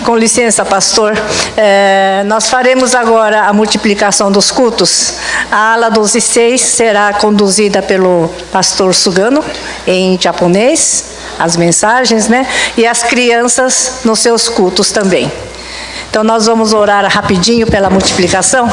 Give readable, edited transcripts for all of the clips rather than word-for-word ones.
Com licença, pastor. Nós faremos agora a multiplicação dos cultos. A ala 12:6 será conduzida pelo pastor Sugano, em japonês, as mensagens, né? E as crianças nos seus cultos também. Então, nós vamos orar rapidinho pela multiplicação.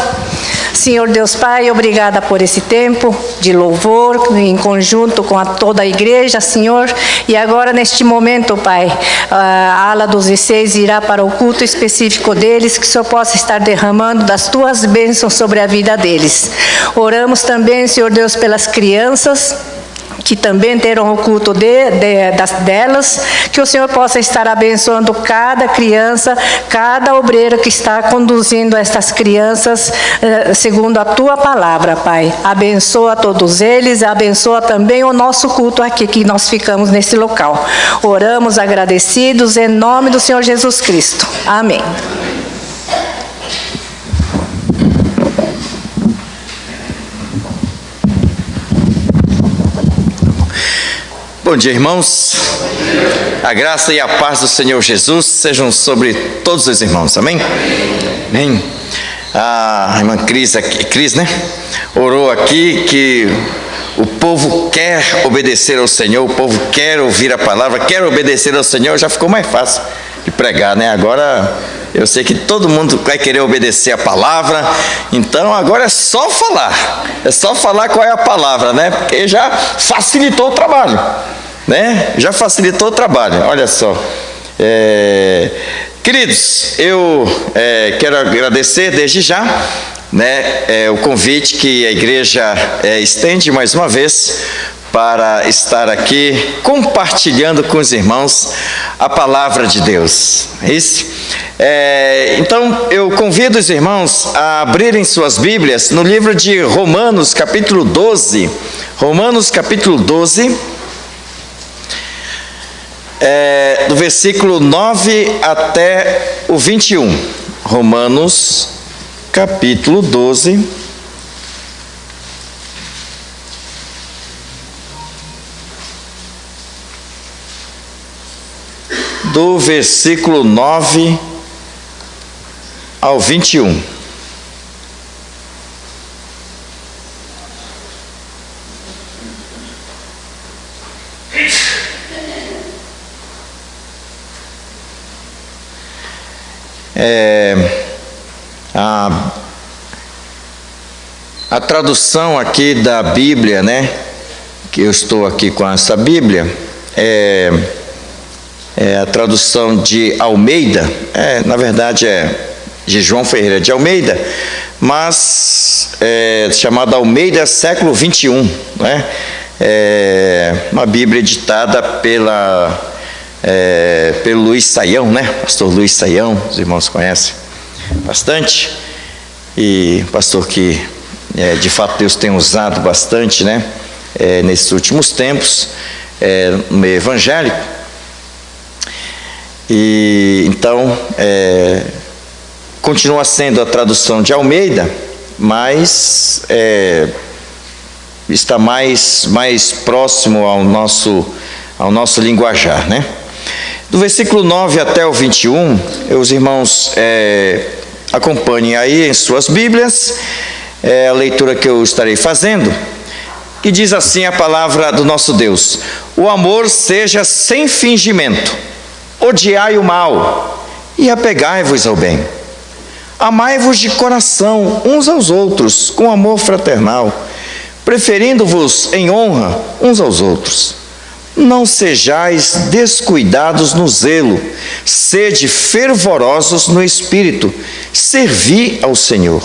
Senhor Deus Pai, obrigada por esse tempo de louvor, em conjunto com toda a igreja, Senhor. E agora, neste momento, Pai, a ala 12:6 irá para o culto específico deles, que o Senhor possa estar derramando das Tuas bênçãos sobre a vida deles. Oramos também, Senhor Deus, pelas crianças, que também terão o culto delas, que o Senhor possa estar abençoando cada criança, cada obreiro que está conduzindo essas crianças, segundo a Tua palavra, Pai. Abençoa todos eles, abençoa também o nosso culto aqui, que nós ficamos nesse local. Oramos agradecidos em nome do Senhor Jesus Cristo. Amém. Bom dia, irmãos. A graça e a paz do Senhor Jesus sejam sobre todos os irmãos, amém? Amém. A irmã Cris, né? Orou aqui que o povo quer obedecer ao Senhor, o povo quer ouvir a palavra, quer obedecer ao Senhor, já ficou mais fácil de pregar, né? Agora eu sei que todo mundo vai querer obedecer a palavra, então agora é só falar qual é a palavra, né? Porque já facilitou o trabalho, né? Já facilitou o trabalho, olha só. Queridos, eu quero agradecer desde já, né, o convite que a igreja estende mais uma vez para estar aqui compartilhando com os irmãos a palavra de Deus. É isso? Então eu convido os irmãos a abrirem suas Bíblias no livro de Romanos, capítulo 12. Romanos, capítulo 12, do versículo 9 até o 21. Romanos, capítulo 12. Do versículo 9 ao 21. A tradução aqui da Bíblia, né? Que eu estou aqui com essa Bíblia, é a tradução de Almeida, na verdade é de João Ferreira de Almeida, mas é chamada Almeida século 21, né? Uma Bíblia editada pelo Luiz Saião, né? Pastor Luiz Saião, os irmãos conhecem bastante, e pastor que de fato Deus tem usado bastante, né? Nesses últimos tempos, no meio evangélico. E então continua sendo a tradução de Almeida, mas está mais próximo ao nosso linguajar, né? Do versículo 9 até o 21, os irmãos acompanhem aí em suas Bíblias a leitura que eu estarei fazendo, que diz assim a palavra do nosso Deus: o amor seja sem fingimento. Odiai o mal e apegai-vos ao bem. Amai-vos de coração uns aos outros com amor fraternal, preferindo-vos em honra uns aos outros. Não sejais descuidados no zelo, sede fervorosos no espírito, servi ao Senhor.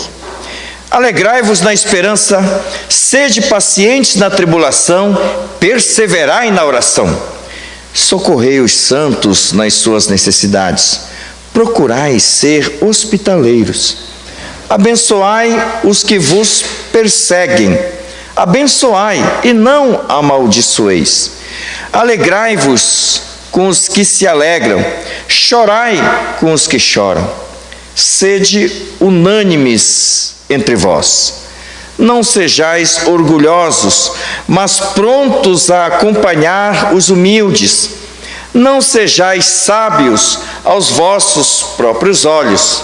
Alegrai-vos na esperança, sede pacientes na tribulação, perseverai na oração. Socorrei os santos nas suas necessidades, procurai ser hospitaleiros. abençoai os que vos perseguem, abençoai e não amaldiçoeis. Alegrai-vos com os que se alegram, chorai com os que choram. Sede unânimes entre vós. Não sejais orgulhosos, mas prontos a acompanhar os humildes. Não sejais sábios aos vossos próprios olhos.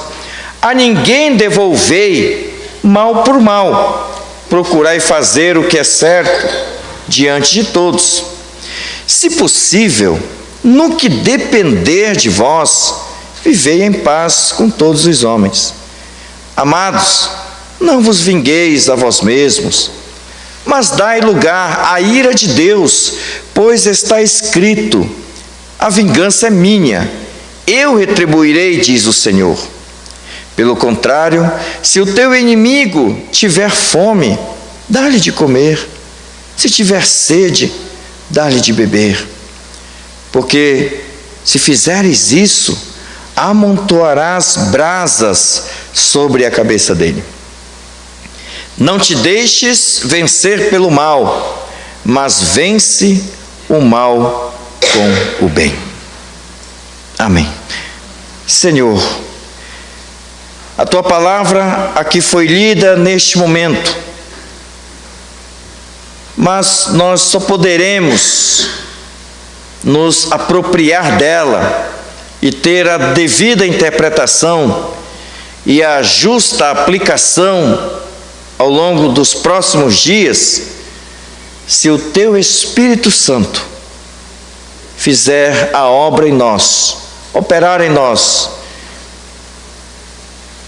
A ninguém devolvei mal por mal. Procurai fazer o que é certo diante de todos. Se possível, no que depender de vós, vivei em paz com todos os homens. Amados, não vos vingueis a vós mesmos, mas dai lugar à ira de Deus, pois está escrito: a vingança é minha, eu retribuirei, diz o Senhor. Pelo contrário, se o teu inimigo tiver fome, dá-lhe de comer. Se tiver sede, dá-lhe de beber. Porque se fizeres isso, amontoarás brasas sobre a cabeça dele. Não te deixes vencer pelo mal, mas vence o mal com o bem. Amém. Senhor, a tua palavra aqui foi lida neste momento, mas nós só poderemos nos apropriar dela e ter a devida interpretação e a justa aplicação ao longo dos próximos dias, se o teu Espírito Santo fizer a obra em nós, operar em nós,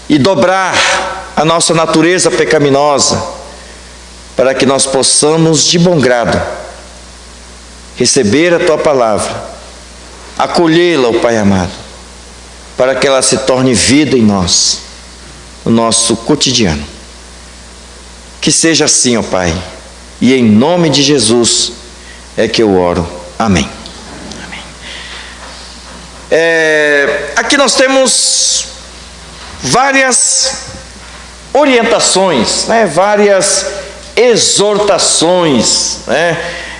e dobrar a nossa natureza pecaminosa, para que nós possamos de bom grado receber a tua palavra, acolhê-la, ó Pai amado, para que ela se torne vida em nós, no nosso cotidiano. Que seja assim, ó Pai, e em nome de Jesus é que eu oro. Amém. Amém. Aqui nós temos várias orientações, né? Várias exortações, né?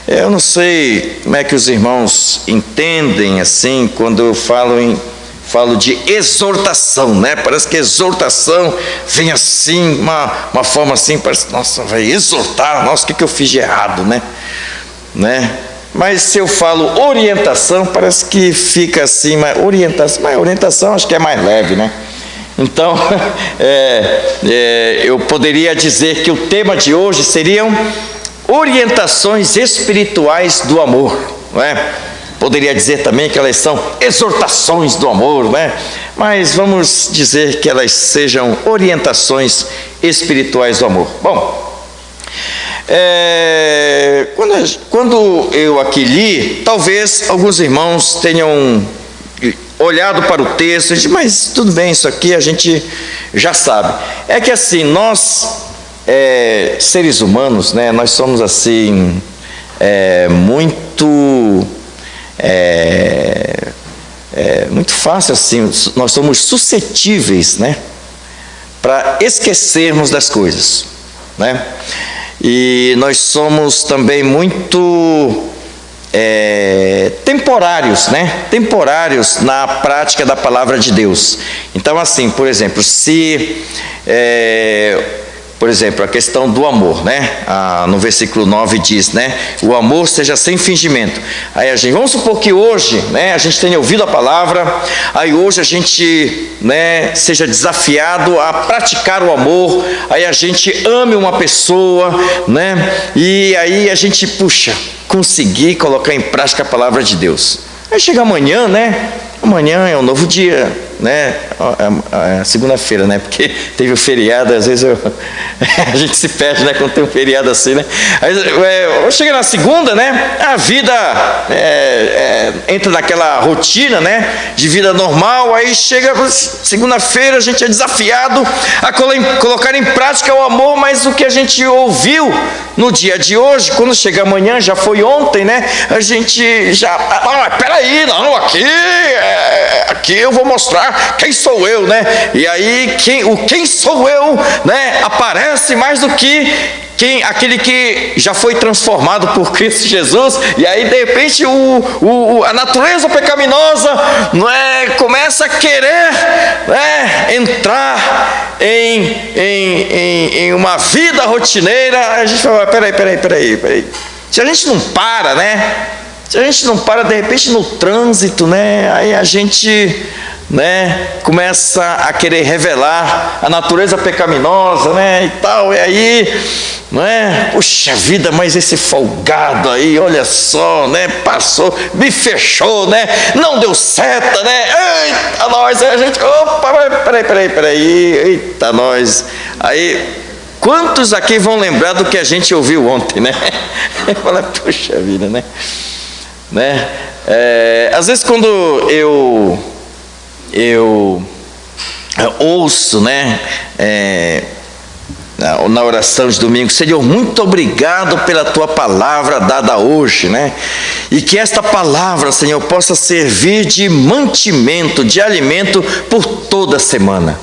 Eu não sei como é que os irmãos entendem assim quando eu falo de exortação, né? Parece que exortação vem assim, uma forma assim, parece, nossa, vai exortar, nossa, o que eu fiz de errado, né? Mas se eu falo orientação, parece que fica assim, mas orientação acho que é mais leve, né? Então, eu poderia dizer que o tema de hoje seriam orientações espirituais do amor, não é? Poderia dizer também que elas são exortações do amor, né? Mas vamos dizer que elas sejam orientações espirituais do amor. Bom, quando eu aqui li, talvez alguns irmãos tenham olhado para o texto e disse, mas tudo bem, isso aqui a gente já sabe. É que assim, nós, seres humanos, né, nós somos assim, muito fácil assim, nós somos suscetíveis, né, para esquecermos das coisas, né, e nós somos também muito temporários, né, temporários na prática da palavra de Deus. Então assim, por exemplo, por exemplo, a questão do amor, né? No versículo 9 diz, né? O amor seja sem fingimento. Aí vamos supor que hoje, né, a gente tenha ouvido a palavra, aí hoje a gente, né, seja desafiado a praticar o amor, aí a gente ame uma pessoa, né? E aí a gente, conseguir colocar em prática a palavra de Deus. Aí chega amanhã, né? Amanhã é um novo dia, né? É segunda-feira, né? Porque teve o feriado, às vezes a gente se perde, né? Quando tem um feriado assim, né? Aí, chega na segunda, né? A vida entra naquela rotina, né? De vida normal. Aí chega segunda-feira, a gente é desafiado a colocar em prática o amor, mas o que a gente ouviu no dia de hoje, quando chega amanhã, já foi ontem, né? A gente já... peraí, não, aqui eu vou mostrar quem sou sou eu, né? E aí quem sou eu, né? Aparece mais do que aquele que já foi transformado por Cristo Jesus. E aí de repente a natureza pecaminosa, não é, começa a querer, né, entrar em uma vida rotineira. A gente fala, peraí. Se a gente não para, né? Se a gente não para de repente no trânsito, né? Aí a gente, né, começa a querer revelar a natureza pecaminosa, né, e tal, e aí, né, puxa vida, mas esse folgado aí, olha só, né, passou, me fechou, né, não deu seta, né, eita nós, aí a gente, opa, peraí, eita nós, aí, quantos aqui vão lembrar do que a gente ouviu ontem, né, fala, puxa vida, né, às vezes quando eu ouço, né, na oração de domingo, Senhor, muito obrigado pela tua palavra dada hoje, né, e que esta palavra, Senhor, possa servir de mantimento, de alimento por toda a semana,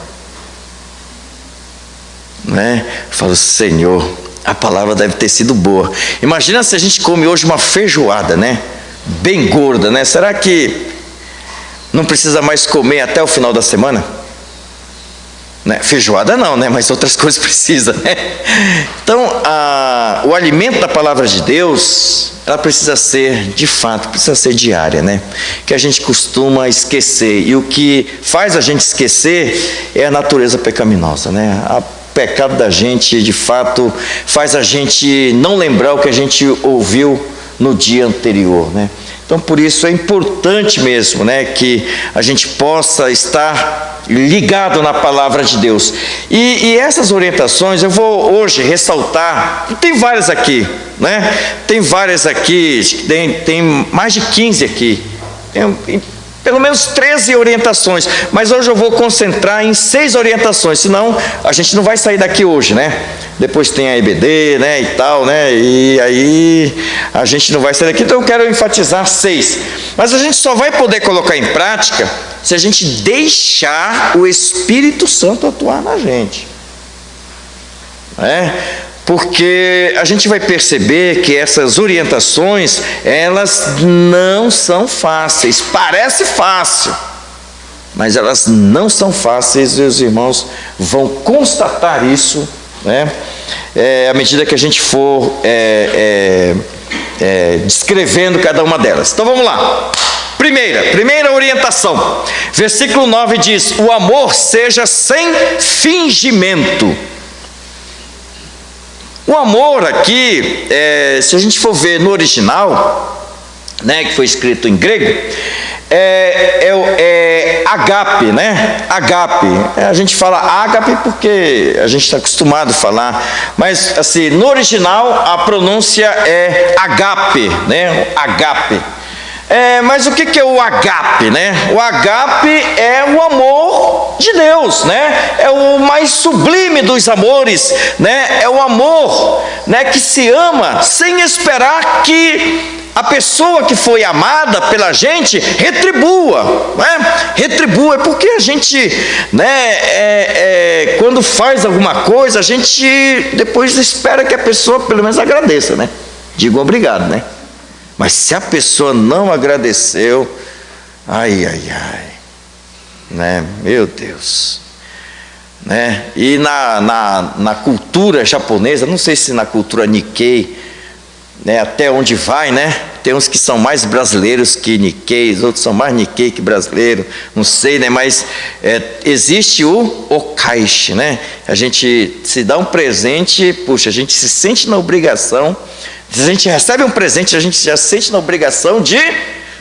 né? Eu falo, Senhor, a palavra deve ter sido boa. Imagina se a gente come hoje uma feijoada, né, bem gorda, né? Será que não precisa mais comer até o final da semana? Né? Feijoada não, né? Mas outras coisas precisa, né? Então, o alimento da palavra de Deus, ela precisa ser, de fato, precisa ser diária, né? Que a gente costuma esquecer. E o que faz a gente esquecer é a natureza pecaminosa, né? O pecado da gente, de fato, faz a gente não lembrar o que a gente ouviu no dia anterior, né? Então, por isso é importante mesmo, né, que a gente possa estar ligado na palavra de Deus. E essas orientações eu vou hoje ressaltar, tem várias aqui, né? Tem várias aqui, tem mais de 15 aqui. Tem pelo menos 13 orientações, mas hoje eu vou concentrar em 6 orientações, senão a gente não vai sair daqui hoje, né? Depois tem a EBD, né, e tal, né, e aí a gente não vai sair daqui, então eu quero enfatizar 6, mas a gente só vai poder colocar em prática se a gente deixar o Espírito Santo atuar na gente, né? Porque a gente vai perceber que essas orientações, elas não são fáceis. Parece fácil, mas elas não são fáceis, e os irmãos vão constatar isso, né, à medida que a gente for descrevendo cada uma delas. Então vamos lá. Primeira orientação, versículo 9 diz: o amor seja sem fingimento. O amor aqui, se a gente for ver no original, né, que foi escrito em grego, é agape, né? Agape. A gente fala agape porque a gente está acostumado a falar, mas assim, no original a pronúncia é agape, né? Agape. Mas o que é o agape, né? O agape é o amor de Deus, né? É o mais sublime dos amores, né? É o amor, né, que se ama sem esperar que a pessoa que foi amada pela gente retribua, né? Retribua, porque a gente, né, quando faz alguma coisa, a gente depois espera que a pessoa pelo menos agradeça, né? Diga obrigado, né? Mas se a pessoa não agradeceu, ai, né? Meu Deus, né? E na cultura japonesa, não sei se na cultura Nikkei, né, até onde vai, né? Tem uns que são mais brasileiros que Nikkei, outros são mais Nikkei que brasileiro, não sei, né? Mas existe o okaishi, né? A gente se dá um presente, puxa, a gente se sente na obrigação. Se a gente recebe um presente, a gente já se sente na obrigação de,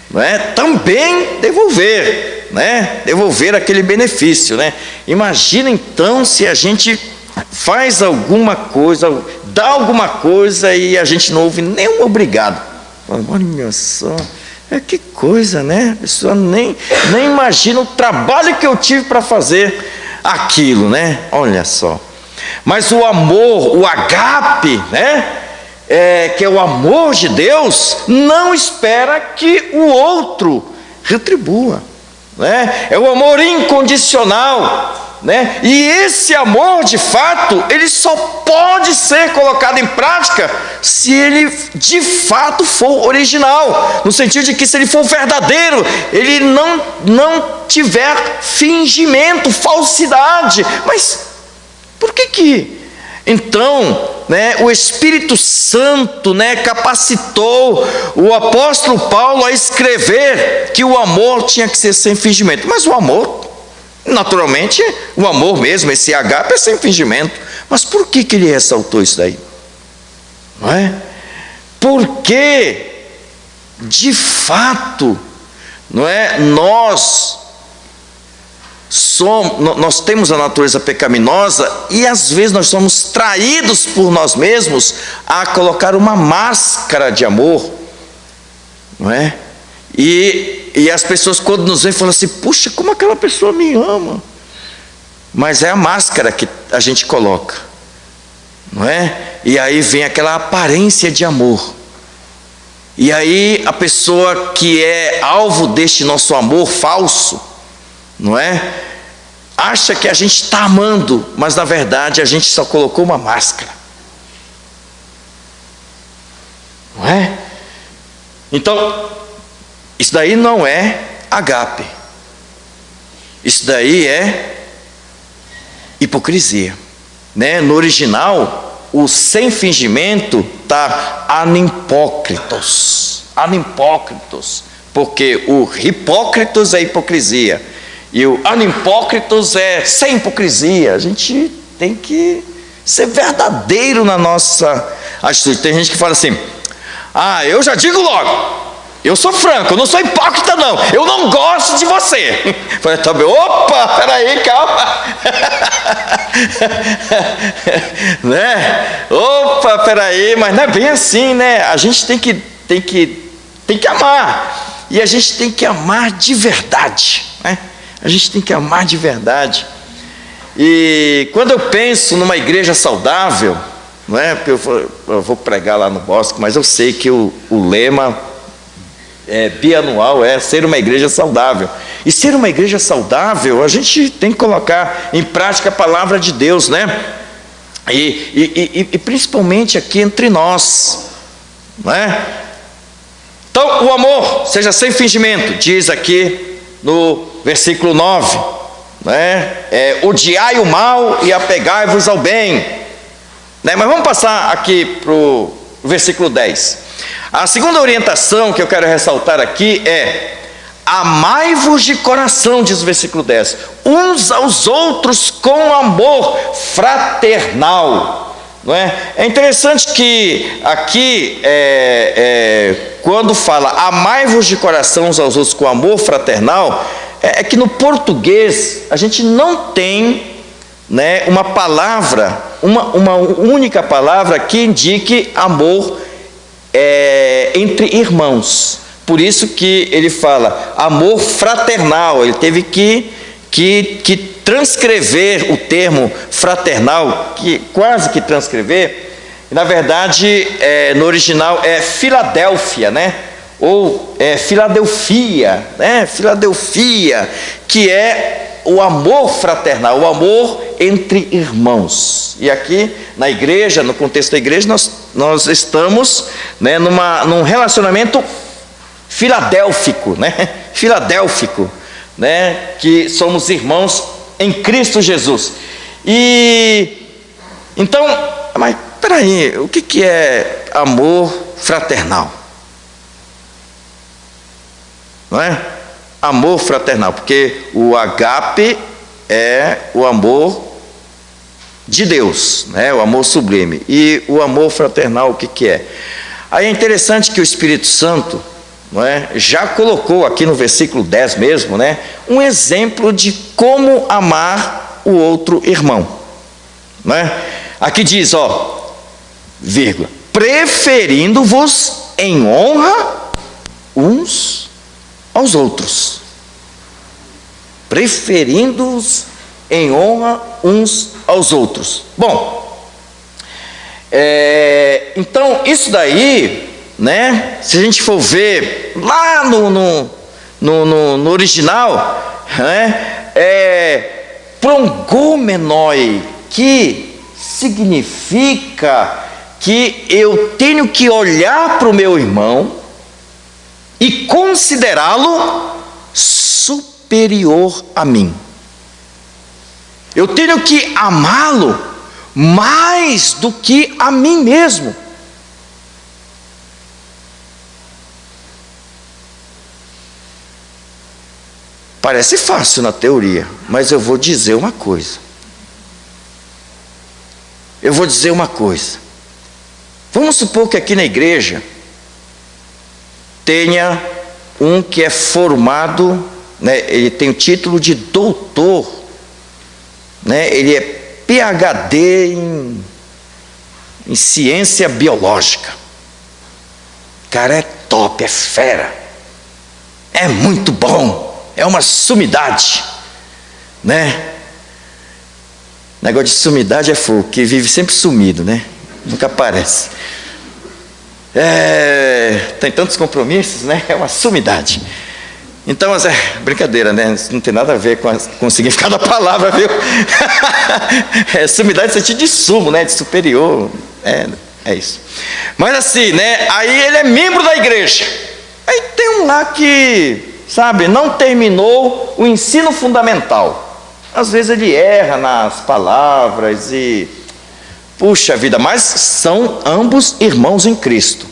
né, também devolver, né? Devolver aquele benefício, né? Imagina então se a gente faz alguma coisa, dá alguma coisa e a gente não ouve nenhum obrigado. Olha só, que coisa, né? A pessoa nem imagina o trabalho que eu tive para fazer aquilo, né? Olha só. Mas o amor, o agape, né? Que é o amor de Deus, não espera que o outro retribua, né? É o amor incondicional, né? E esse amor, de fato, ele só pode ser colocado em prática se ele de fato for original, no sentido de que se ele for verdadeiro, ele não tiver fingimento, falsidade. Mas por que então, né, o Espírito Santo, né, capacitou o apóstolo Paulo a escrever que o amor tinha que ser sem fingimento? Mas o amor, naturalmente, o amor mesmo, esse ágape é sem fingimento. Mas por que ele ressaltou isso daí? Não é? Porque, de fato, não é, nós temos a natureza pecaminosa e às vezes nós somos traídos por nós mesmos a colocar uma máscara de amor, não é? E as pessoas, quando nos veem, falam assim: puxa, como aquela pessoa me ama. Mas é a máscara que a gente coloca, não é? E aí vem aquela aparência de amor. E aí a pessoa que é alvo deste nosso amor falso, não é? Acha que a gente está amando, mas na verdade a gente só colocou uma máscara, não é? Então, isso daí não é ágape, isso daí é hipocrisia, né? No original, o sem fingimento está animpócritos, porque o hipócritos é hipocrisia e o animpócritos é sem hipocrisia. A gente tem que ser verdadeiro na nossa atitude. Tem gente que fala assim: ah, eu já digo logo, eu sou franco, eu não sou hipócrita não, eu não gosto de você. Falei, tá bem, opa, peraí, calma. Né? Opa, peraí, mas não é bem assim, né? A gente tem que amar, e a gente tem que amar de verdade, né? A gente tem que amar de verdade. E quando eu penso numa igreja saudável, não é? Eu vou pregar lá no Bosque, mas eu sei que o lema bianual é ser uma igreja saudável. E ser uma igreja saudável, a gente tem que colocar em prática a palavra de Deus, né? E principalmente aqui entre nós, não é? Então, o amor seja sem fingimento, diz aqui no versículo 9, né? Odiai o mal e apegai-vos ao bem, né? Mas vamos passar aqui para o versículo 10. A segunda orientação que eu quero ressaltar aqui é: amai-vos de coração, diz o versículo 10, uns aos outros com amor fraternal, não é? É interessante que aqui, quando fala amai-vos de coração uns aos outros com amor fraternal, é que no português a gente não tem, né, uma palavra, uma única palavra que indique amor entre irmãos. Por isso que ele fala amor fraternal. Ele teve que transcrever o termo fraternal, quase que transcrever. Na verdade, no original é Filadélfia, né? Ou Filadelfia, né? Filadelfia, que é o amor fraternal, o amor entre irmãos. E aqui na igreja, no contexto da igreja, nós estamos, né, num relacionamento filadélfico, né? Filadélfico, né? Que somos irmãos em Cristo Jesus. E então, mas peraí, o que é amor fraternal? Não é? Amor fraternal, porque o ágape é o amor de Deus, né? O amor sublime. E o amor fraternal, o que é? Aí é interessante que o Espírito Santo, não é, já colocou aqui no versículo 10 mesmo, né, um exemplo de como amar o outro irmão, não é? Aqui diz, vírgula, preferindo-vos em honra uns aos outros. Preferindo-os em honra uns aos outros. Bom, então isso daí, né, se a gente for ver lá no original, né? Progomenoi, que significa que eu tenho que olhar para o meu irmão e considerá-lo superior a mim. Eu tenho que amá-lo mais do que a mim mesmo. Parece fácil na teoria, mas eu vou dizer uma coisa. Vamos supor que aqui na igreja tenha um que é formado, né, ele tem o título de doutor, né, ele é PhD em ciência biológica. O cara é top, é fera, é muito bom. É uma sumidade, né? Negócio de sumidade é fogo, que vive sempre sumido, né? Nunca aparece. Tem tantos compromissos, né? É uma sumidade. Então, brincadeira, né? Isso não tem nada a ver com o significado da palavra, viu? Sumidade no sentido de sumo, né? De superior. É isso. Mas assim, né? Aí ele é membro da igreja. Aí tem um lá que, sabe, não terminou o ensino fundamental. Às vezes ele erra nas palavras e, puxa vida, mas são ambos irmãos em Cristo.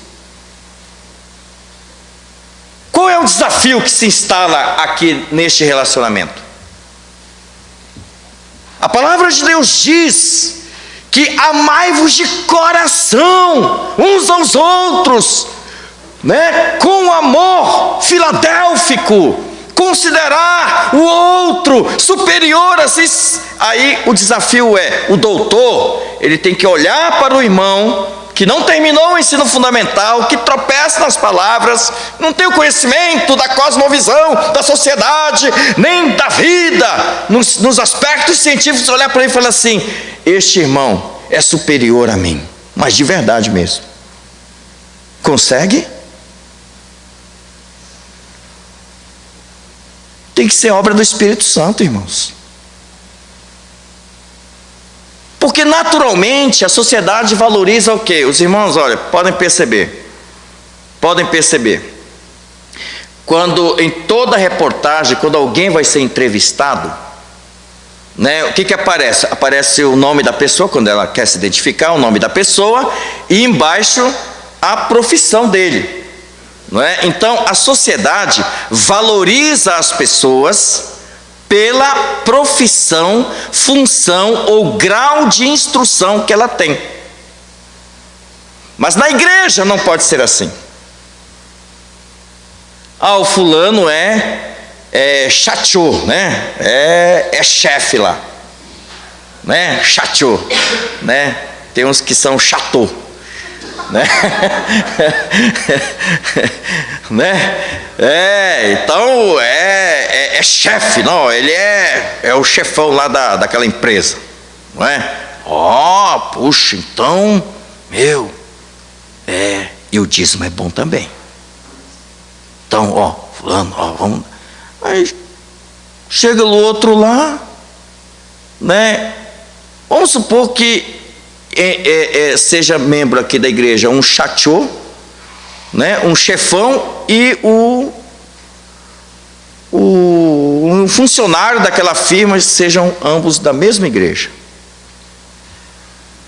Qual é o desafio que se instala aqui neste relacionamento? A palavra de Deus diz que amai-vos de coração uns aos outros, né? Com amor filadélfico, considerar o outro superior a si. Aí o desafio é, o doutor, ele tem que olhar para o irmão que não terminou o ensino fundamental, que tropeça nas palavras, não tem o conhecimento da cosmovisão da sociedade, nem da vida, nos aspectos científicos, olhar para ele e falar assim: este irmão é superior a mim, mas de verdade mesmo. Consegue? Tem que ser obra do Espírito Santo, irmãos. Porque naturalmente a sociedade valoriza o quê? Os irmãos, olha, podem perceber. Quando em toda reportagem, quando alguém vai ser entrevistado, né, o que aparece? Aparece o nome da pessoa, quando ela quer se identificar, o nome da pessoa, e embaixo a profissão dele. Não é? Então a sociedade valoriza as pessoas pela profissão, função ou grau de instrução que ela tem. Mas na igreja não pode ser assim. O fulano é chateau, né? É chefe lá, né? Chateau, né? Tem uns que são chateau, né? Né? Então é chefe, não? Ele é o chefão lá daquela empresa, não é? Puxa, então, e o dízimo é bom também. Então, fulano, vamos. Aí chega o outro lá, né? Vamos supor que seja membro aqui da igreja um chateau, né? Um chefão e um funcionário daquela firma sejam ambos da mesma igreja.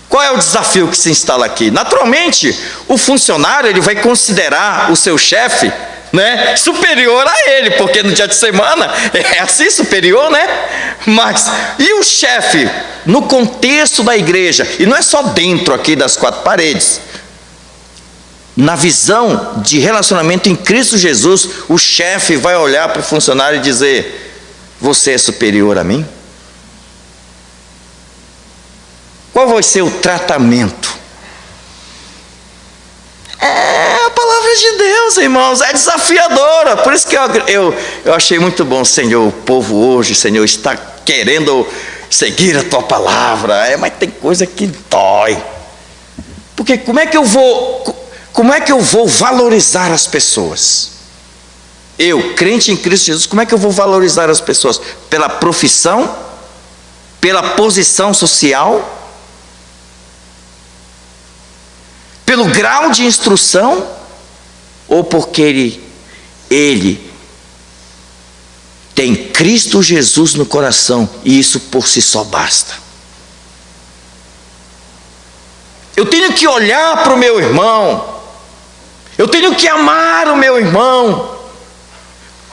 Qual é o desafio que se instala aqui? Naturalmente, o funcionário ele vai considerar o seu chefe, né, superior a ele, porque no dia de semana é assim, superior, né? Mas e o chefe no contexto da igreja? E não é só dentro aqui das quatro paredes. Na visão de relacionamento em Cristo Jesus, o chefe vai olhar para o funcionário e dizer: você é superior a mim? Qual vai ser o tratamento? A palavra de Deus, irmãos, é desafiadora. Por isso que eu achei muito bom, Senhor, o povo hoje, Senhor, está querendo seguir a tua palavra. Mas tem coisa que dói. Porque como é que eu vou valorizar as pessoas? Eu, crente em Cristo Jesus, como é que eu vou valorizar as pessoas? Pela profissão? Pela posição social? Pelo grau de instrução? Ou porque ele tem Cristo Jesus no coração e isso por si só basta? Eu tenho que olhar para o meu irmão, eu tenho que amar o meu irmão,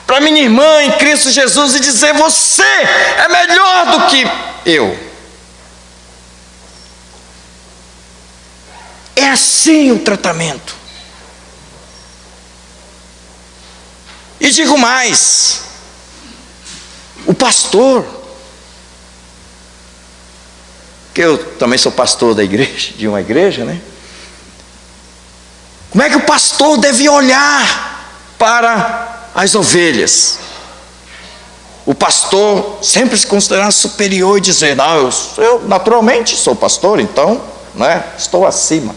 para minha irmã em Cristo Jesus, e dizer: você é melhor do que eu. É assim o tratamento. E digo mais, o pastor, que eu também sou pastor da igreja, de uma igreja, né? Como é que o pastor deve olhar para as ovelhas? O pastor sempre se considerar superior e dizer: não, eu naturalmente sou pastor, então, né, estou acima.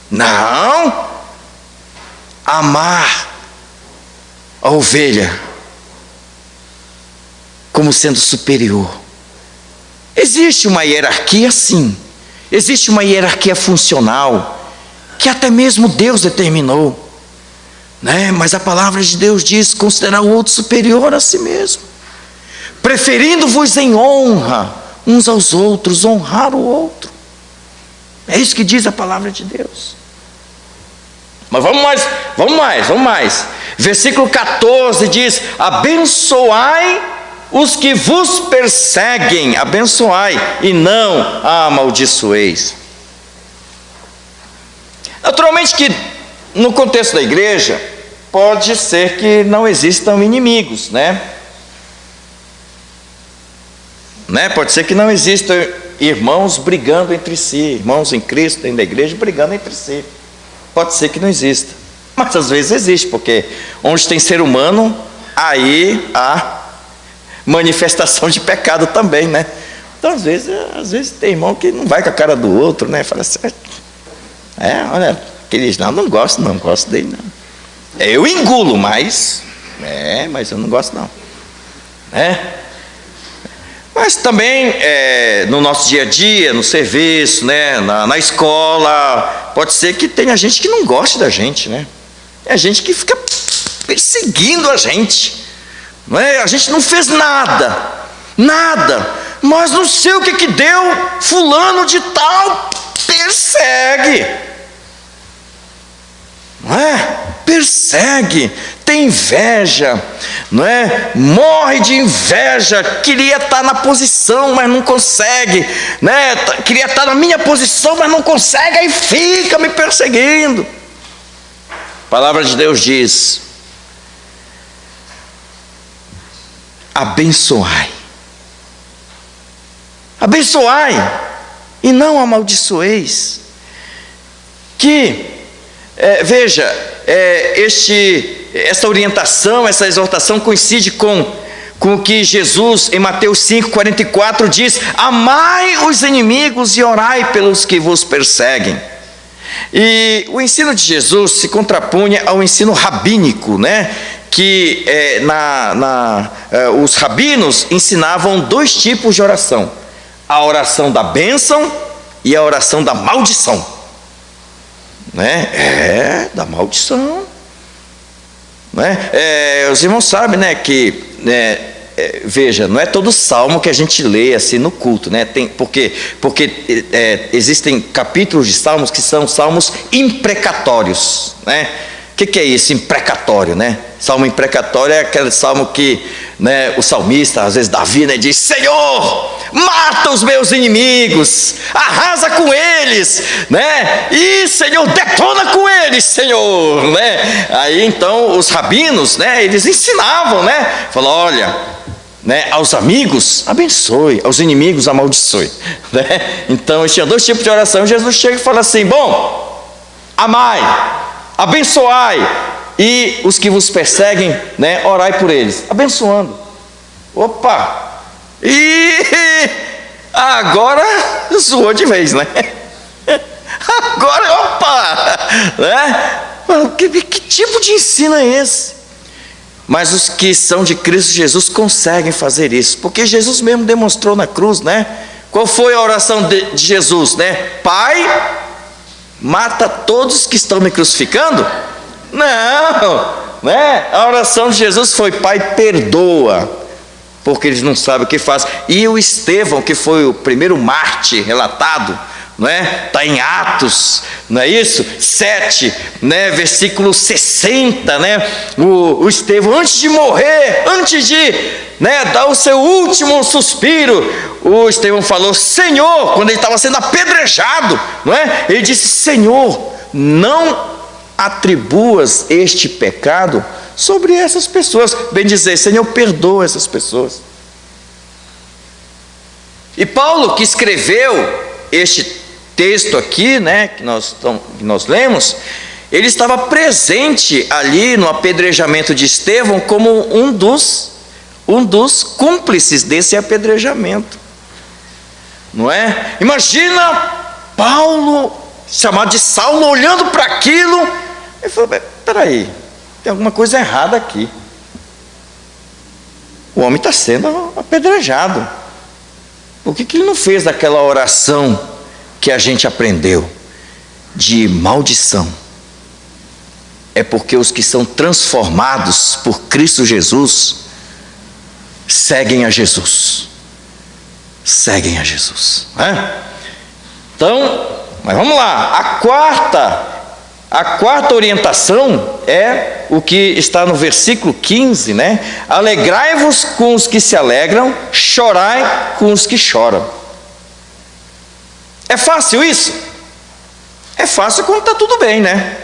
Não, amar a ovelha como sendo superior. Existe uma hierarquia, sim. Existe uma hierarquia funcional que até mesmo Deus determinou, né? Mas a palavra de Deus diz: considerar o outro superior a si mesmo, preferindo-vos em honra uns aos outros, honrar o outro. É isso que diz a palavra de Deus. Mas vamos mais. Versículo 14 diz: abençoai os que vos perseguem, abençoai e não amaldiçoeis. Naturalmente que no contexto da igreja pode ser que não existam inimigos, né? Pode ser que não existam irmãos brigando entre si, irmãos em Cristo dentro da igreja brigando entre si. Pode ser que não exista, mas às vezes existe, porque onde tem ser humano, aí há manifestação de pecado também, né? Então às vezes tem irmão que não vai com a cara do outro, né? Fala assim: olha, aqueles não gosto dele não. Eu engulo, mas eu não gosto não. Mas também no nosso dia a dia, no serviço, né, na escola, pode ser que tenha gente que não goste da gente, né? É gente que fica perseguindo a gente, não é? A gente não fez nada, mas não sei o que deu, fulano de tal persegue, não é? Persegue, tem inveja, não é? Morre de inveja, queria estar na posição, mas não consegue, né? Queria estar na minha posição, mas não consegue, aí fica me perseguindo. A palavra de Deus diz: abençoai e não amaldiçoeis. Que veja, esta orientação, essa exortação coincide com o que Jesus em Mateus 5,44 diz: amai os inimigos e orai pelos que vos perseguem. E o ensino de Jesus se contrapunha ao ensino rabínico, né? Que os rabinos ensinavam dois tipos de oração: a oração da bênção e a oração da maldição, né? Da maldição, né? Os irmãos sabem, né, que veja, não é todo salmo que a gente lê assim no culto, né? Porque existem capítulos de salmos que são salmos imprecatórios, né? O que é isso, imprecatório, né? Salmo imprecatório é aquele salmo que, né, o salmista, às vezes Davi, né, diz: Senhor, mata os meus inimigos, arrasa com eles, né? E Senhor, detona com eles, Senhor, né? Aí então os rabinos, né, eles ensinavam, né? Falou: olha, né, aos amigos abençoe, aos inimigos amaldiçoe, né? Então tinha dois tipos de oração. Jesus chega e fala assim: bom, amai, abençoai, e os que vos perseguem, né, orai por eles, abençoando. Opa! E agora zoou de vez, né? Agora, opa! Né? Que tipo de ensino é esse? Mas os que são de Cristo Jesus conseguem fazer isso, porque Jesus mesmo demonstrou na cruz, né? Qual foi a oração de Jesus, né? Pai, mata todos que estão me crucificando? Não, né? A oração de Jesus foi: Pai, perdoa, porque eles não sabem o que fazem. E o Estevão, que foi o primeiro mártir relatado, não é? Está em Atos, não é isso? 7, né? Versículo 60, né? O Estevão, antes de morrer, antes de, né, dar o seu último suspiro, o Estevão falou: Senhor, quando ele estava sendo apedrejado, não é? Ele disse: Senhor, não atribuas este pecado sobre essas pessoas. Bem dizer, Senhor, perdoa essas pessoas. E Paulo, que escreveu este texto aqui, né, que nós lemos, ele estava presente ali no apedrejamento de Estevão como um dos cúmplices desse apedrejamento, não é? Imagina Paulo, chamado de Saulo, olhando para aquilo e falou: peraí, tem alguma coisa errada aqui. O homem está sendo apedrejado. Por que ele não fez aquela oração que a gente aprendeu de maldição? É porque os que são transformados por Cristo Jesus seguem a Jesus. Seguem a Jesus, né? Então, mas vamos lá. A quarta orientação é o que está no versículo 15, né? Alegrai-vos com os que se alegram, chorai com os que choram. É fácil isso? É fácil quando está tudo bem, né?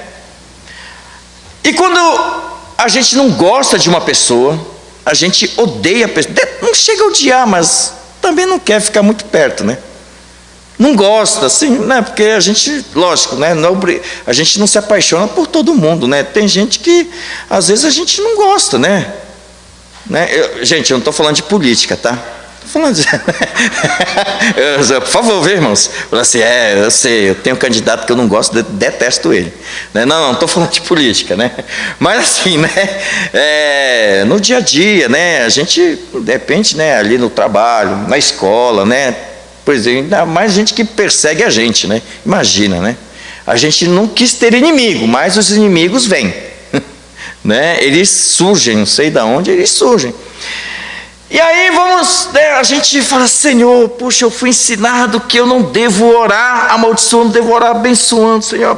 E quando a gente não gosta de uma pessoa, a gente odeia a pessoa. Não chega a odiar, mas também não quer ficar muito perto, né? Não gosta, assim, né? Porque a gente, lógico, né? A gente não se apaixona por todo mundo, né? Tem gente que, às vezes, a gente não gosta, né? Gente, eu não estou falando de política, tá? Estou falando de... Por favor, viu, irmãos? Assim, eu sei, eu tenho um candidato que eu não gosto, detesto ele. Não estou falando de política, né? Mas assim, né? No dia a dia, né? A gente, de repente, né? Ali no trabalho, na escola, né? Pois é, ainda mais gente que persegue a gente, né? Imagina, né? A gente não quis ter inimigo, mas os inimigos vêm, né? Eles surgem, não sei de onde eles surgem. E aí né, a gente fala: Senhor, puxa, eu fui ensinado que eu não devo orar amaldiçoando, devo orar abençoando, Senhor.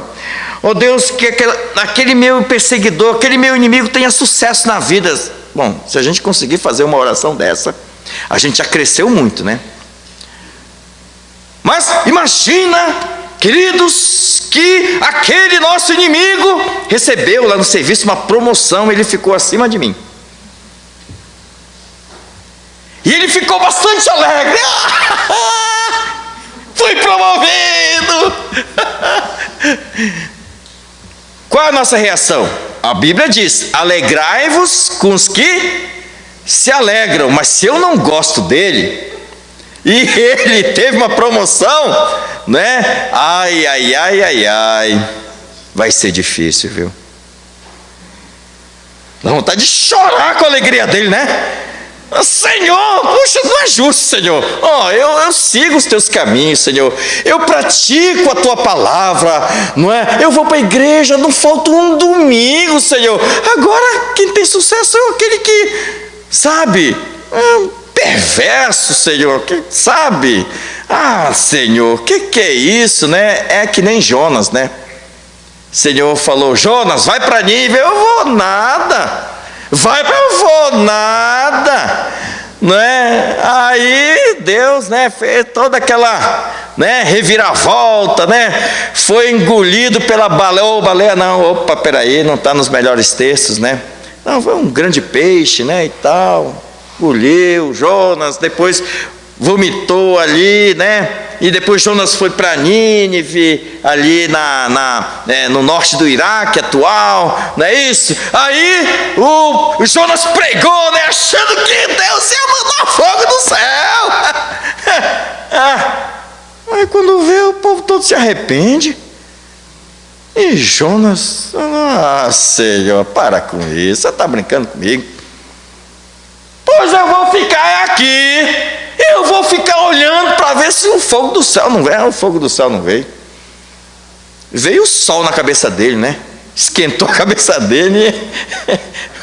Oh Deus, que aquele meu perseguidor, aquele meu inimigo tenha sucesso na vida. Bom, se a gente conseguir fazer uma oração dessa, a gente já cresceu muito, né? Mas imagina, queridos, que aquele nosso inimigo recebeu lá no serviço uma promoção, ele ficou acima de mim. E ele ficou bastante alegre. Fui promovido. Qual é a nossa reação? A Bíblia diz: alegrai-vos com os que se alegram. Mas se eu não gosto dele e ele teve uma promoção, né? Ai, vai ser difícil, viu? Dá vontade de chorar com a alegria dele, né? Senhor, puxa, não é justo, Senhor. Eu sigo os teus caminhos, Senhor. Eu pratico a tua palavra, não é? Eu vou para a igreja, não falta um domingo, Senhor. Agora, quem tem sucesso é aquele que, sabe, perverso, Senhor, que sabe? Senhor, que é isso, né? É que nem Jonas, né? O Senhor falou: Jonas, vai para Nínive. Eu vou nada. Eu vou nada, não é? Aí Deus, né, fez toda aquela, né, reviravolta, né? Foi engolido pela baleia. Baleia não, opa, peraí, não está nos melhores textos, né? Não, foi um grande peixe, né, e tal. Engoliu Jonas, depois vomitou ali, né? E depois Jonas foi para Nínive, ali no norte do Iraque atual, não é isso? Aí o Jonas pregou, né? Achando que Deus ia mandar fogo do céu. Aí quando vê, o povo todo se arrepende. E Jonas, Senhor, para com isso, você está brincando comigo? Pois eu vou ficar aqui, eu vou ficar olhando para ver se o fogo do céu não veio. O fogo do céu não veio. Veio o sol na cabeça dele, né? Esquentou a cabeça dele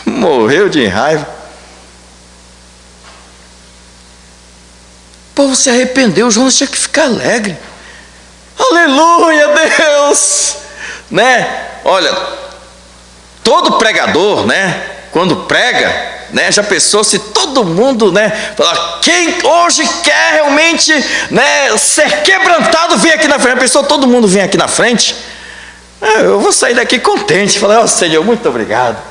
e morreu de raiva. O povo se arrependeu, Jonas tinha que ficar alegre. Aleluia, Deus! Né? Olha, todo pregador, né? Quando prega, né? Já pensou se todo mundo, né? Fala, quem hoje quer realmente, né? Ser quebrantado, vem aqui na frente. Já pensou todo mundo vem aqui na frente? Eu vou sair daqui contente. Falar, Senhor, muito obrigado.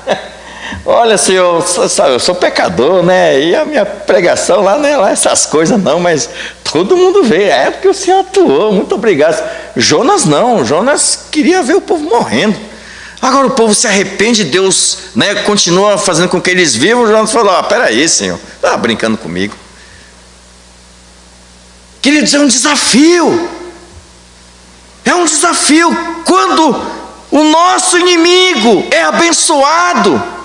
Olha, Senhor, eu sou pecador, né? E a minha pregação lá não é lá essas coisas não, mas todo mundo vê, é porque o Senhor atuou, muito obrigado. Jonas não, Jonas queria ver o povo morrendo. Agora o povo se arrepende, Deus, né, continua fazendo com que eles vivam. Jonas falou, peraí, Senhor, está brincando comigo. Queridos, é um desafio. É um desafio quando o nosso inimigo é abençoado.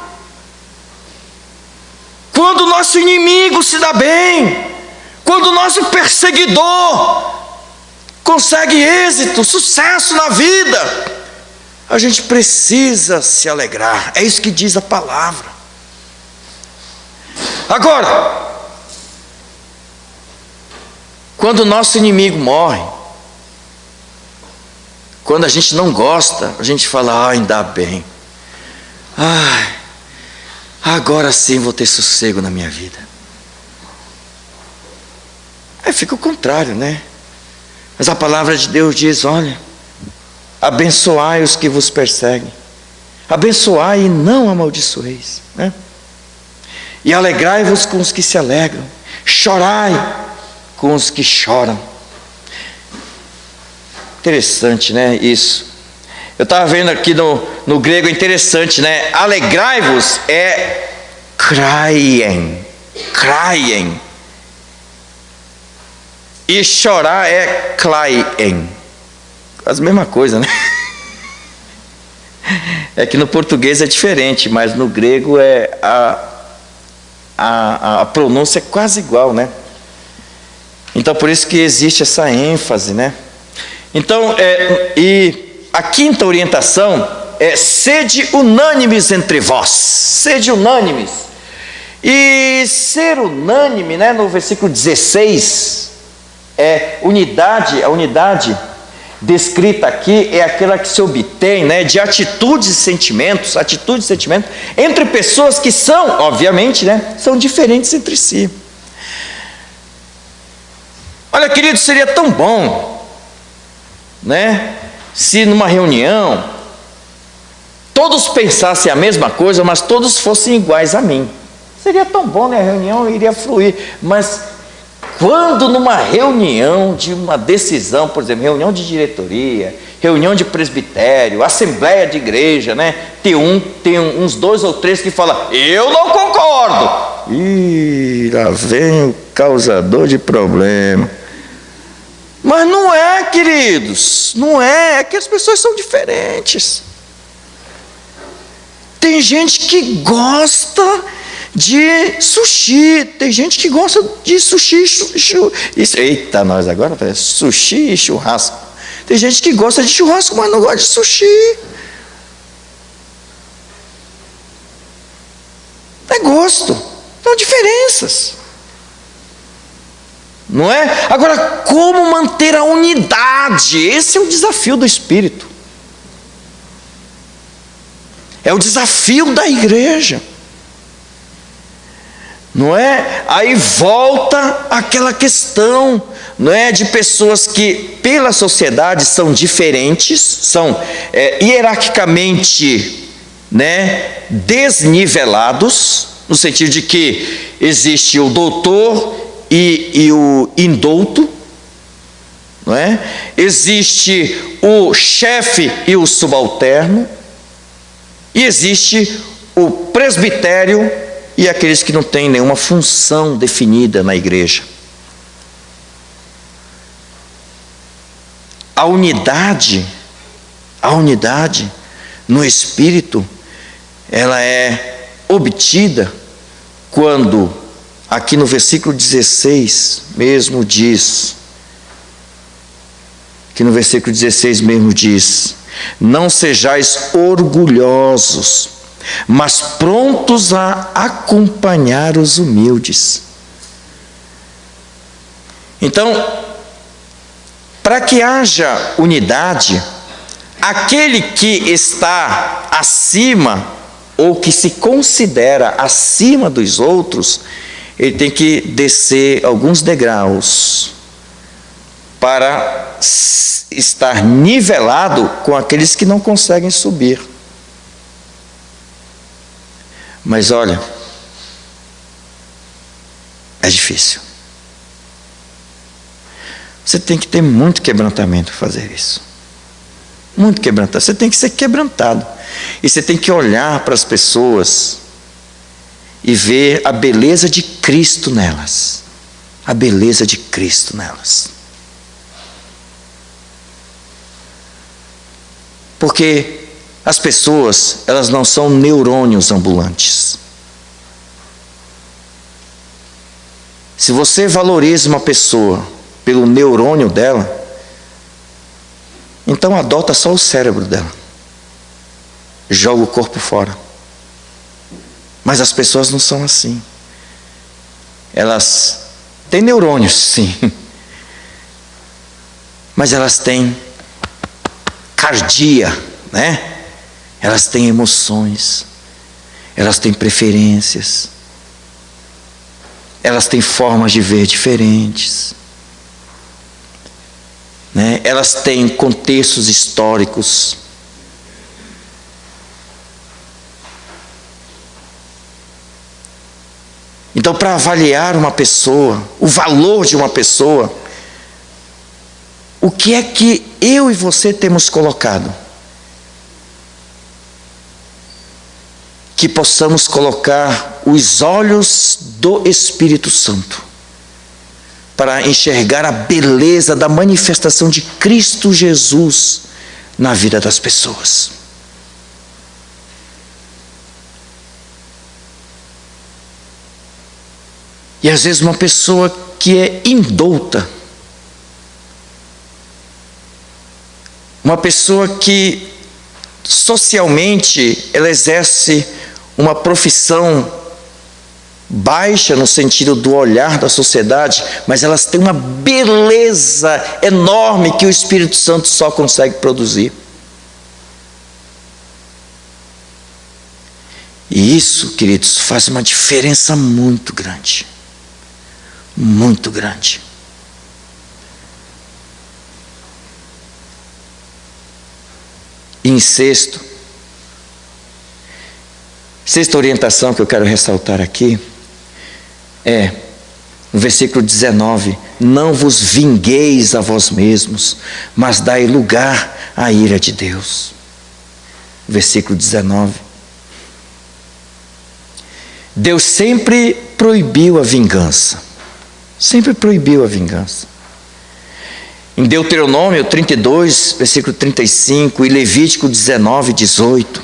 Quando o nosso inimigo se dá bem, quando o nosso perseguidor consegue êxito, sucesso na vida, a gente precisa se alegrar. É isso que diz a palavra. Agora, quando o nosso inimigo morre, quando a gente não gosta, a gente fala, ainda bem. Agora sim vou ter sossego na minha vida. Aí fica o contrário, né? Mas a palavra de Deus diz, olha, abençoai os que vos perseguem, abençoai e não amaldiçoeis, né? E alegrai-vos com os que se alegram, chorai com os que choram. Interessante, né, isso. Eu estava vendo aqui no grego, é interessante, né? Alegrai-vos é kraien. E chorar é klaien. Quase a mesma coisa, né? É que no português é diferente, mas no grego a pronúncia é quase igual, né? Então por isso que existe essa ênfase, né? Então, e a quinta orientação é sede unânimes entre vós. Sede unânimes. E ser unânime, né, no versículo 16, a unidade descrita aqui é aquela que se obtém, né, de atitudes e sentimentos, entre pessoas que são, obviamente, né, são diferentes entre si. Olha, querido, seria tão bom, né, se numa reunião todos pensassem a mesma coisa, mas todos fossem iguais a mim. Seria tão bom, né? A reunião iria fluir. Mas quando numa reunião de uma decisão, por exemplo, reunião de diretoria, reunião de presbitério, assembleia de igreja, né? Tem uns 2 ou 3 que falam, eu não concordo. Ih, lá vem o causador de problema. Mas não é, queridos, não é que as pessoas são diferentes. Tem gente que gosta de sushi, tem gente que gosta de sushi, eita, nós agora, sushi e churrasco. Tem gente que gosta de churrasco, mas não gosta de sushi. É gosto, são diferenças. Não é? Agora, como manter a unidade? Esse é o desafio do Espírito. É o desafio da igreja. Não é? Aí volta aquela questão, não é, de pessoas que pela sociedade são diferentes, são hierarquicamente, né, desnivelados, no sentido de que existe o doutor e o indouto, não é? Existe o chefe e o subalterno, e existe o presbitério e aqueles que não têm nenhuma função definida na igreja. A unidade A unidade no Espírito, ela é obtida quando, aqui no versículo 16 mesmo diz, não sejais orgulhosos, mas prontos a acompanhar os humildes. Então, para que haja unidade, aquele que está acima, ou que se considera acima dos outros, ele tem que descer alguns degraus para estar nivelado com aqueles que não conseguem subir. Mas olha, é difícil. Você tem que ter muito quebrantamento para fazer isso. Muito quebrantado. Você tem que ser quebrantado. E você tem que olhar para as pessoas e ver a beleza de Cristo nelas. A beleza de Cristo nelas. Porque as pessoas, elas não são neurônios ambulantes. Se você valoriza uma pessoa pelo neurônio dela, então adota só o cérebro dela. Joga o corpo fora. Mas as pessoas não são assim. Elas têm neurônios, sim. Mas elas têm cardia, né? Elas têm emoções. Elas têm preferências. Elas têm formas de ver diferentes. Né? Elas têm contextos históricos. Então, para avaliar uma pessoa, o valor de uma pessoa, o que é que eu e você temos colocado? Que possamos colocar os olhos do Espírito Santo para enxergar a beleza da manifestação de Cristo Jesus na vida das pessoas. E às vezes uma pessoa que é indouta, uma pessoa que socialmente ela exerce uma profissão baixa no sentido do olhar da sociedade, mas elas têm uma beleza enorme que o Espírito Santo só consegue produzir. E isso, queridos, faz uma diferença muito grande. Muito grande. E em sexta orientação que eu quero ressaltar aqui é no versículo 19: não vos vingueis a vós mesmos, mas dai lugar à ira de Deus. Versículo 19. Deus sempre proibiu a vingança. Sempre proibiu a vingança. Em Deuteronômio 32, versículo 35, e Levítico 19, 18,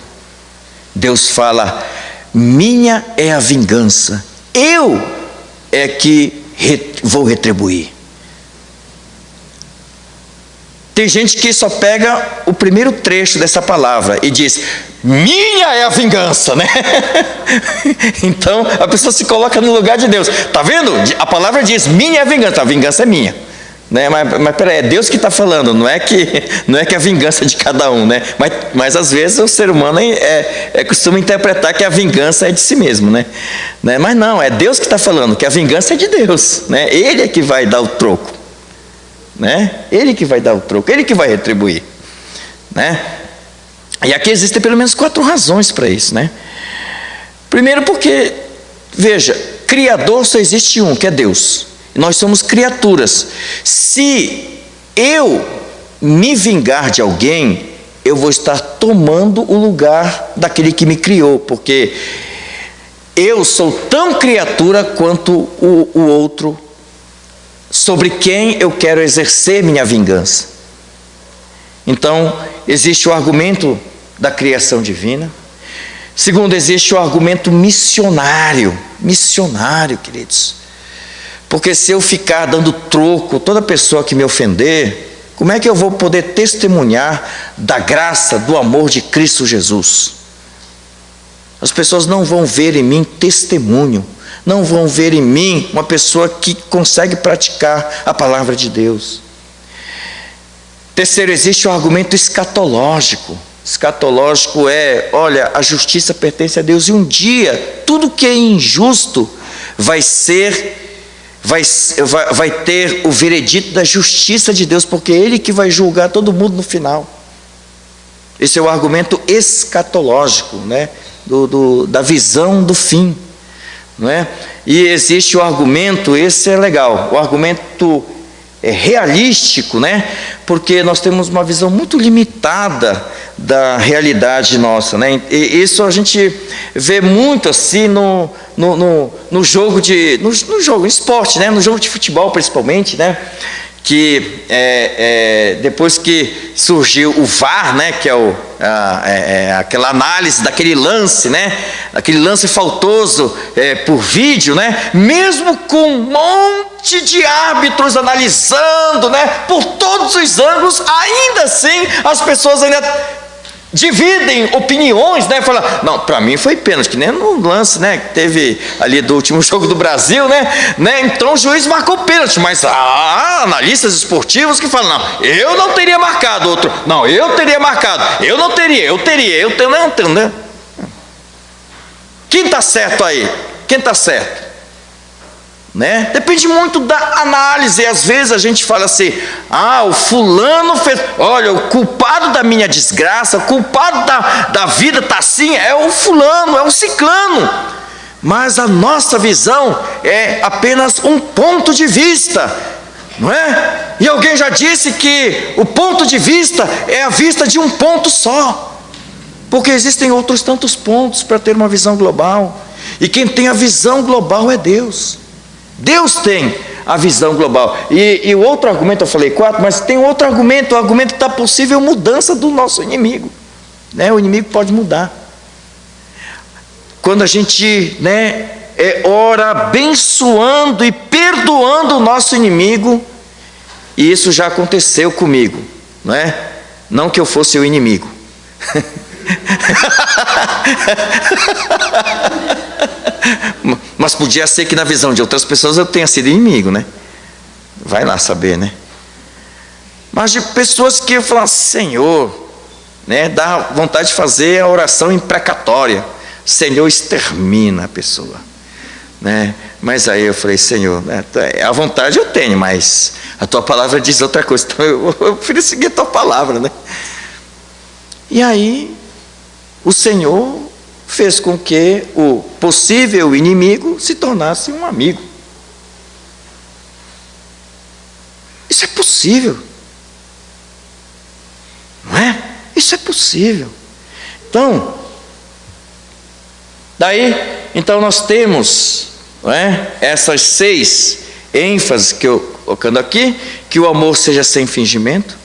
Deus fala: minha é a vingança, eu é que vou retribuir. Tem gente que só pega o primeiro trecho dessa palavra e diz: minha é a vingança, né? Então a pessoa se coloca no lugar de Deus. Está vendo? A palavra diz: minha é a vingança. A vingança é minha, né? Mas peraí, é Deus que está falando, não é que a vingança é de cada um, né? Mas às vezes o ser humano costuma interpretar que a vingança é de si mesmo, né? Mas não, é Deus que está falando que a vingança é de Deus, né? Ele é que vai dar o troco, né? Ele que vai dar o troco, ele que vai retribuir, né? E aqui existem pelo menos 4 razões para isso, né? Primeiro porque, veja, Criador só existe um, que é Deus. Nós somos criaturas. Se eu me vingar de alguém, eu vou estar tomando o lugar daquele que me criou, porque eu sou tão criatura quanto o outro sobre quem eu quero exercer minha vingança. Então, existe o argumento da criação divina. Segundo, existe o argumento missionário. Missionário, queridos. Porque se eu ficar dando troco, toda pessoa que me ofender, como é que eu vou poder testemunhar da graça, do amor de Cristo Jesus? As pessoas não vão ver em mim testemunho, não vão ver em mim uma pessoa que consegue praticar a palavra de Deus. Terceiro, existe o argumento escatológico. Escatológico é, olha, a justiça pertence a Deus e um dia tudo que é injusto vai ter o veredito da justiça de Deus, porque é Ele que vai julgar todo mundo no final. Esse é o argumento escatológico, né? Da visão do fim, não é? E existe o argumento, esse é legal, o argumento realístico, né? Porque nós temos uma visão muito limitada da realidade nossa, né? E isso a gente vê muito assim no jogo no esporte, né? No jogo de futebol principalmente, né? Que depois que surgiu o VAR, né? Que é aquela análise daquele lance, né? Aquele lance faltoso por vídeo, né? Mesmo com um monte de árbitros analisando, né? Por todos os ângulos, ainda assim as pessoas ainda dividem opiniões, né? Fala, não, para mim foi pênalti, que nem no lance, né? Que teve ali do último jogo do Brasil, né? Então o juiz marcou pênalti, mas há analistas esportivos que falam, não, eu não teria marcado, outro, não, eu teria marcado, eu não teria, eu não tenho, né? Quem está certo aí? Quem está certo? Né? Depende muito da análise. Às vezes a gente fala assim, o fulano fez, olha, o culpado da minha desgraça, o culpado da vida está assim, é o fulano, é o ciclano. Mas a nossa visão é apenas um ponto de vista, não é? E alguém já disse que o ponto de vista é a vista de um ponto só, porque existem outros tantos pontos para ter uma visão global, e quem tem a visão global é Deus. Deus tem a visão global. E o outro argumento, eu falei 4, mas tem outro argumento, o argumento da possível mudança do nosso inimigo, né? O inimigo pode mudar. Quando a gente, né, ora abençoando e perdoando o nosso inimigo, e isso já aconteceu comigo, não é? Não que eu fosse o inimigo. Mas podia ser que na visão de outras pessoas eu tenha sido inimigo, né? Vai lá saber, né? Mas de pessoas que falam, Senhor, né? Dá vontade de fazer a oração imprecatória, Senhor, extermina a pessoa, né? Mas aí eu falei, Senhor, né, a vontade eu tenho, mas a tua palavra diz outra coisa, então eu prefiro seguir a tua palavra, né? E aí o Senhor fez com que o possível inimigo se tornasse um amigo. Isso é possível, não é? Isso é possível. Então nós temos, não é, essas 6 ênfases que eu colocando aqui: que o amor seja sem fingimento,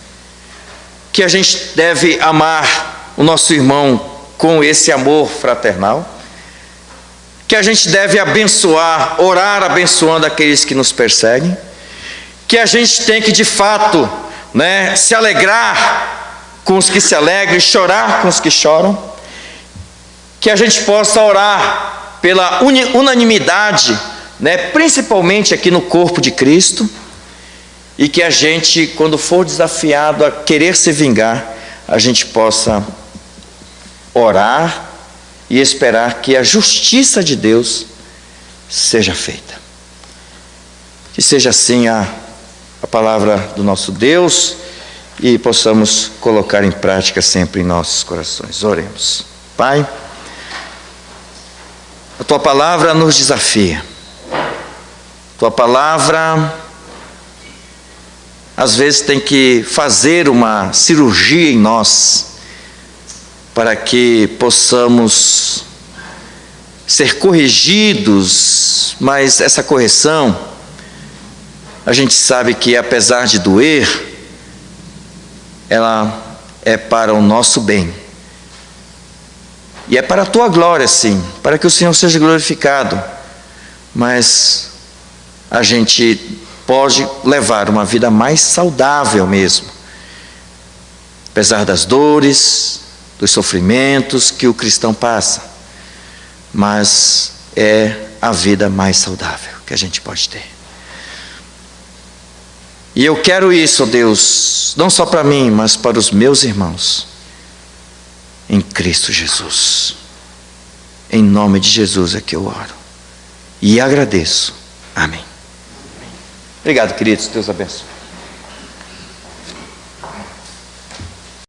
que a gente deve amar o nosso irmão com esse amor fraternal, que a gente deve abençoar, orar abençoando aqueles que nos perseguem, que a gente tem que de fato, né, se alegrar com os que se alegram e chorar com os que choram, que a gente possa orar pela unanimidade, né, principalmente aqui no corpo de Cristo, e que a gente, quando for desafiado a querer se vingar, a gente possa orar e esperar que a justiça de Deus seja feita. Que seja assim a palavra do nosso Deus e possamos colocar em prática sempre em nossos corações. Oremos. Pai, a tua palavra nos desafia. Tua palavra às vezes tem que fazer uma cirurgia em nós, para que possamos ser corrigidos, mas essa correção, a gente sabe que apesar de doer, ela é para o nosso bem. E é para a tua glória, sim, para que o Senhor seja glorificado. Mas a gente pode levar uma vida mais saudável mesmo, apesar das dores, dos sofrimentos que o cristão passa. Mas é a vida mais saudável que a gente pode ter. E eu quero isso, Deus, não só para mim, mas para os meus irmãos, em Cristo Jesus. Em nome de Jesus é que eu oro e agradeço. Amém. Obrigado, queridos. Deus abençoe.